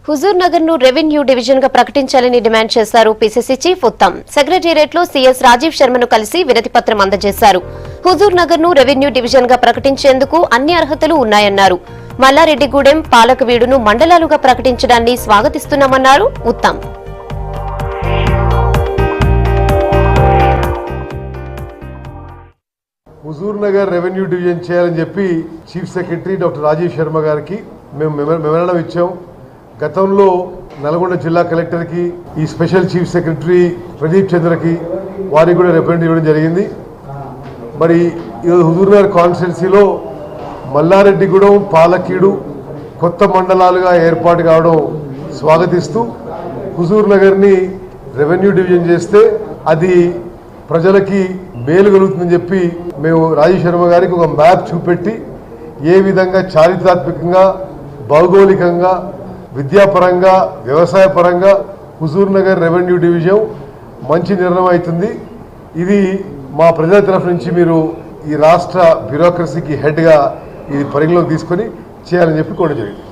హుజూర్ నగర్ ను revenue division గా ప్రకటించాలని డిమాండ్ చేశారు పీసీసీ చీఫ్ ఉత్తమ్. సెక్రటేరియట్ లో సీఎస్ రాజీవ్ శర్మను కలిసి వినతి పత్రం అందజేశారు. హుజూర్ నగర్ ను రెవెన్యూ డివిజన్ గా ప్రకటించేందుకు అన్ని అర్హతలు ఉన్నాయన్నారు. మల్లారెడ్డిగూడెం, పాలకవీడును మండలాలుగా ప్రకటించడాన్ని స్వాగతిస్తున్నామన్నారు ఉత్తమ్. హుజూర్ నగర్ రెవెన్యూ డివిజన్ చేయాలని చెప్పి chief secretary doctor Rajiv Sharma గారికి మేము మెమరాండం ఇచ్చాం. గతంలో నల్గొండ జిల్లా కలెక్టర్కి, ఈ స్పెషల్ చీఫ్ సెక్రటరీ ప్రదీప్ చంద్రకి వారికి కూడా రిప్రజెంట్ ఇవ్వడం జరిగింది. మరి ఈరోజు హుజూర్ నగర్ కాన్స్టిట్యున్సీలో మల్లారెడ్డిగూడెం, పాలకీడు కొత్త మండలాలుగా ఏర్పాటు కావడం స్వాగతిస్తూ హుజూర్ నగర్ని రెవెన్యూ డివిజన్ చేస్తే అది ప్రజలకి మేలు కలుగుతుందని చెప్పి మేము రాజీవ్ శర్మ గారికి ఒక మ్యాప్ చూపెట్టి ఏ విధంగా చారిత్రాత్మకంగా, భౌగోళికంగా, విద్యాపరంగా, వ్యవసాయ పరంగా హుజూర్ నగర్ రెవెన్యూ డివిజన్ మంచి నిర్ణయం అవుతుంది. ఇది మా ప్రజల తరఫు నుంచి మీరు ఈ రాష్ట్ర బ్యూరోక్రసీకి హెడ్గా ఇది పరిగణలోకి తీసుకొని చేయాలని చెప్పి కోరడం జరిగింది.